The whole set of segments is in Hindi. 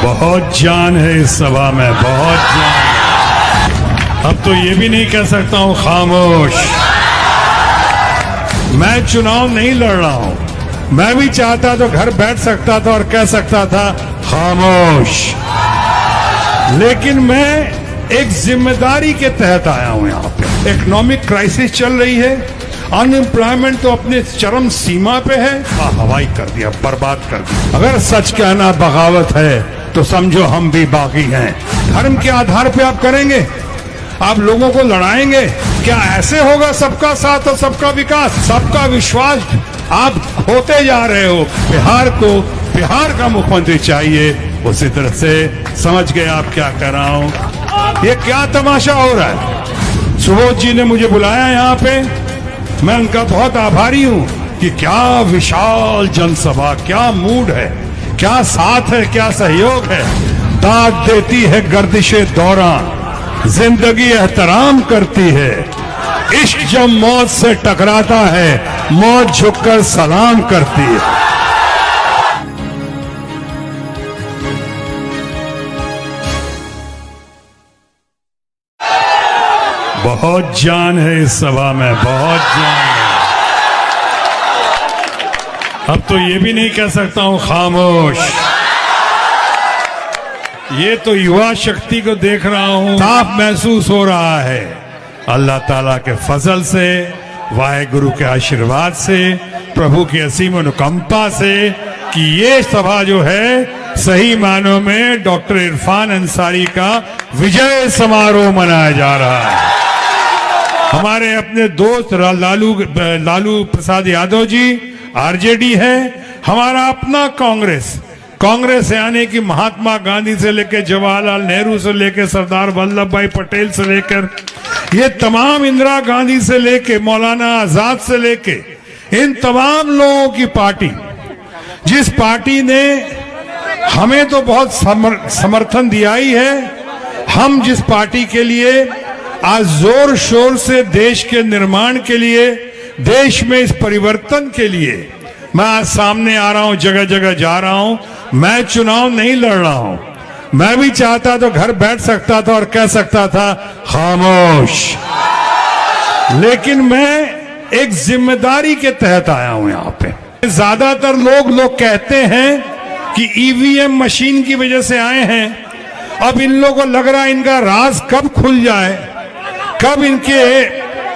बहुत जान है इस सभा में, बहुत जान। अब तो ये भी नहीं कह सकता हूं खामोश। मैं चुनाव नहीं लड़ रहा हूं। मैं भी चाहता तो घर बैठ सकता था और कह सकता था खामोश, लेकिन मैं एक जिम्मेदारी के तहत आया हूं। यहाँ पे इकोनॉमिक क्राइसिस चल रही है, अनएम्प्लॉयमेंट तो अपने चरम सीमा पे है। हवाई कर दिया, बर्बाद कर दिया। अगर सच कहना बगावत है तो समझो हम भी बागी हैं। धर्म के आधार पे आप करेंगे, आप लोगों को लड़ाएंगे क्या? ऐसे होगा सबका साथ और सबका विकास, सबका विश्वास? आप होते जा रहे हो। बिहार को बिहार का मुख्यमंत्री चाहिए। उसी तरह से समझ गए आप क्या कह रहा हूं। ये क्या तमाशा हो रहा है? सुबोध जी ने मुझे बुलाया यहाँ पे, मैं उनका बहुत आभारी हूं कि क्या विशाल जनसभा, क्या मूड है, क्या साथ है, क्या सहयोग है। दाद देती है गर्दिशे दौरान, जिंदगी एहतराम करती है। इश्क जब मौत से टकराता है, मौत झुककर सलाम करती है। बहुत जान है इस सभा में, बहुत जान है। अब तो ये भी नहीं कह सकता हूं खामोश। ये तो युवा शक्ति को देख रहा हूं, साफ महसूस हो रहा है अल्लाह ताला के फजल से, वाहेगुरु के आशीर्वाद से, प्रभु की असीम अनुकंपा से कि ये सभा जो है सही मानों में डॉक्टर इरफान अंसारी का विजय समारोह मनाया जा रहा है। हमारे अपने दोस्त लालू प्रसाद यादव जी आरजेडी है, हमारा अपना कांग्रेस यानी कि महात्मा गांधी से लेकर जवाहरलाल नेहरू से लेकर सरदार वल्लभ भाई पटेल से लेकर ये तमाम, इंदिरा गांधी से लेकर मौलाना आजाद से लेकर इन तमाम लोगों की पार्टी, जिस पार्टी ने हमें तो बहुत समर्थन दिया ही है, हम जिस पार्टी के लिए आज जोर शोर से देश के निर्माण के लिए, देश में इस परिवर्तन के लिए मैं आज सामने आ रहा हूं, जगह जगह जा रहा हूं। मैं चुनाव नहीं लड़ रहा हूं। मैं भी चाहता तो घर बैठ सकता था और कह सकता था खामोश, लेकिन मैं एक जिम्मेदारी के तहत आया हूं यहाँ पे। ज्यादातर लोग कहते हैं कि ईवीएम मशीन की वजह से आए हैं। अब इन लोगों को लग रहा है इनका राज कब खुल जाए, कब इनके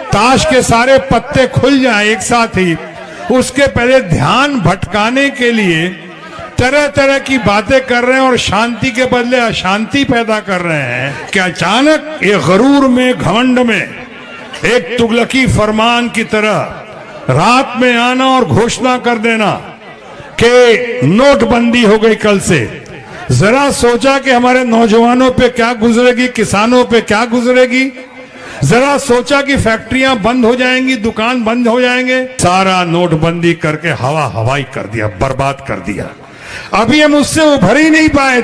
ताश के सारे पत्ते खुल जाए एक साथ ही। उसके पहले ध्यान भटकाने के लिए तरह तरह की बातें कर रहे हैं और शांति के बदले अशांति पैदा कर रहे हैं कि अचानक ये गरूर में, घमंड में एक तुगलकी फरमान की तरह रात में आना और घोषणा कर देना कि नोटबंदी हो गई कल से। जरा सोचा कि हमारे नौजवानों पे क्या गुजरेगी, किसानों पे क्या गुजरेगी। जरा सोचा कि फैक्ट्रियां बंद हो जाएंगी, दुकान बंद हो जाएंगे। सारा नोटबंदी करके हवाई कर दिया, बर्बाद कर दिया। अभी हम उससे उभर ही नहीं पाए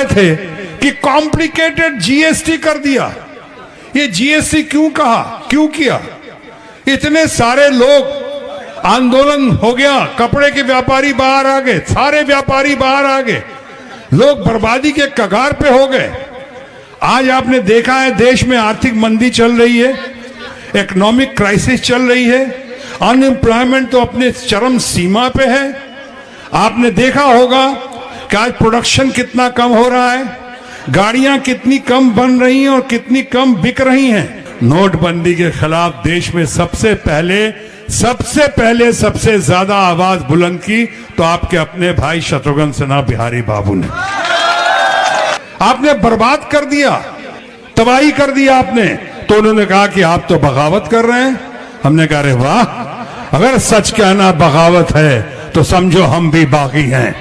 थे कि कॉम्प्लिकेटेड जीएसटी कर दिया। ये जीएसटी क्यों कहा, क्यों किया? इतने सारे लोग, आंदोलन हो गया, कपड़े के व्यापारी बाहर आ गए, सारे व्यापारी बाहर आ गए, लोग बर्बादी के कगार पे हो गए। आज आपने देखा है देश में आर्थिक मंदी चल रही है, इकोनॉमिक क्राइसिस चल रही है, अनएम्प्लॉयमेंट तो अपने चरम सीमा पे है। आपने देखा होगा कि आज प्रोडक्शन कितना कम हो रहा है, गाड़ियां कितनी कम बन रही हैं और कितनी कम बिक रही हैं। नोटबंदी के खिलाफ देश में सबसे पहले सबसे ज्यादा आवाज बुलंद की तो आपके अपने भाई शत्रुघ्न सिन्हा बिहारी बाबू ने। आपने बर्बाद कर दिया, तबाही कर दिया आपने। तो उन्होंने कहा कि आप तो बगावत कर रहे हैं। हमने कहा अरे वाह, अगर सच कहना बगावत है तो समझो हम भी बागी हैं।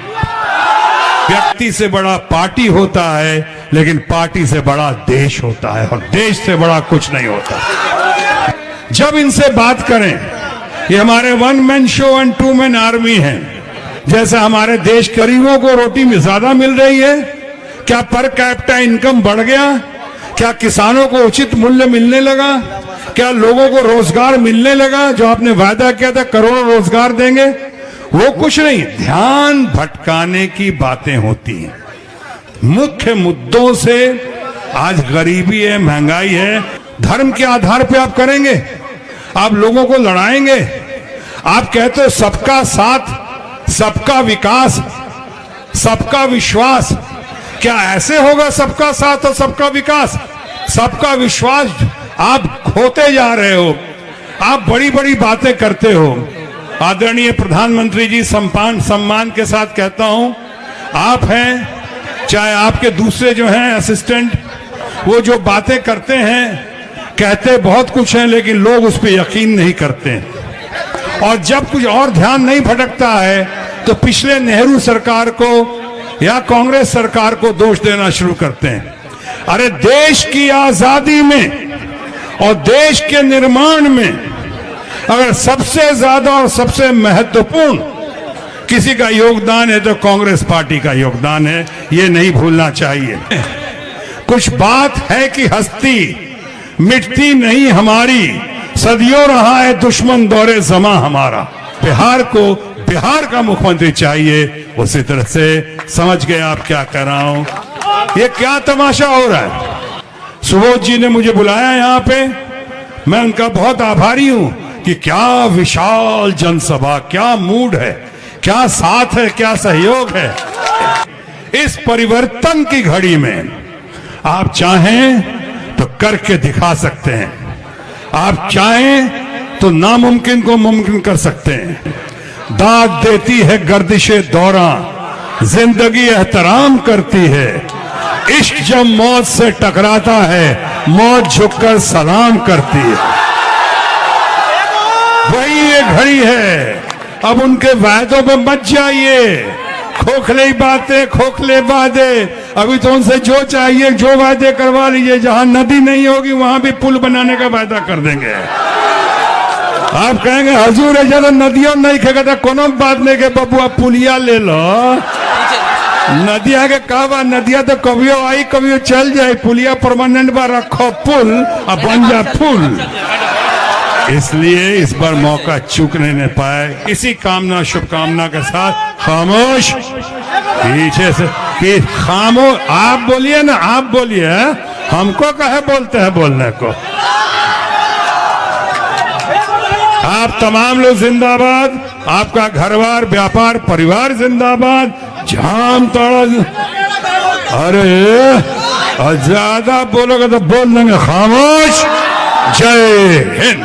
व्यक्ति से बड़ा पार्टी होता है, लेकिन पार्टी से बड़ा देश होता है और देश से बड़ा कुछ नहीं होता। जब इनसे बात करें, ये हमारे one man show and two man army है। जैसे हमारे देश गरीबों को रोटी में ज्यादा मिल रही है, क्या पर कैपिटा इनकम बढ़ गया? क्या किसानों को उचित मूल्य मिलने लगा? क्या लोगों को रोजगार मिलने लगा? जो आपने वादा किया था करोड़ों रोजगार देंगे, वो कुछ नहीं, ध्यान भटकाने की बातें होती हैं। मुख्य मुद्दों से, आज गरीबी है, महंगाई है, धर्म के आधार पे आप करेंगे, आप लोगों को लड़ाएंगे। आप कहते हो सबका साथ, सबका विकास, सबका विश्वास, क्या ऐसे होगा सबका साथ और सबका विकास? सबका विश्वास आप खोते जा रहे हो। आप बड़ी बड़ी बातें करते हो। आदरणीय प्रधानमंत्री जी, सम्मान के साथ कहता हूं, आप हैं, चाहे आपके दूसरे जो हैं असिस्टेंट, वो जो बातें करते हैं, कहते बहुत कुछ है, लेकिन लोग उस पर यकीन नहीं करते हैं। और जब कुछ और ध्यान नहीं भटकता है तो पिछले नेहरू सरकार को या कांग्रेस सरकार को दोष देना शुरू करते हैं। अरे देश की आजादी में और देश के निर्माण में अगर सबसे ज्यादा और सबसे महत्वपूर्ण किसी का योगदान है तो कांग्रेस पार्टी का योगदान है, ये नहीं भूलना चाहिए। कुछ बात है कि हस्ती मिटती नहीं हमारी, सदियों रहा है दुश्मन दौरे जमा हमारा। बिहार को बिहार का मुख्यमंत्री चाहिए, उसी तरह से समझ गए आप क्या कह रहा हूं। ये क्या तमाशा हो रहा है? सुबोध जी ने मुझे बुलाया यहाँ पे, मैं उनका बहुत आभारी हूं कि क्या विशाल जनसभा, क्या मूड है, क्या साथ है, क्या सहयोग है। इस परिवर्तन की घड़ी में आप चाहें तो करके दिखा सकते हैं, आप चाहें तो नामुमकिन को मुमकिन कर सकते हैं। दाद देती है गर्दिशे दौरा, जिंदगी एहतराम करती है। इश्क जब मौत से टकराता है, मौत झुककर सलाम करती है। वही ये घड़ी है। अब उनके वायदों में मत जाइए, खोखले बातें, खोखले वादे। अभी तो उनसे जो चाहिए, जो वादे करवा लीजिए। जहां नदी नहीं होगी वहां भी पुल बनाने का वादा कर देंगे। आप कहेंगे हजूर है ज्यादा नदियों नहीं खेगा, कोनो बात नहीं के बबुआ पुलिया ले लो। नदिया के कहा, नदिया तो कभियो आई कभियो चल जाए, पुलिया परमानेंट बा, रखो पुल और बन जा पुल। इसलिए इस बार मौका चूकने नहीं पाए। इसी कामना शुभकामना के साथ खामोश पीछे से खामोश। आप बोलिए ना, आप बोलिए, हमको कहे बोलते हैं बोलने को। आप तमाम लोग जिंदाबाद, आपका घरवार व्यापार परिवार जिंदाबाद। जाम तोड़ा, अरे ज्यादा बोलोगे तो बोल देंगे खामोश। जय हिंद।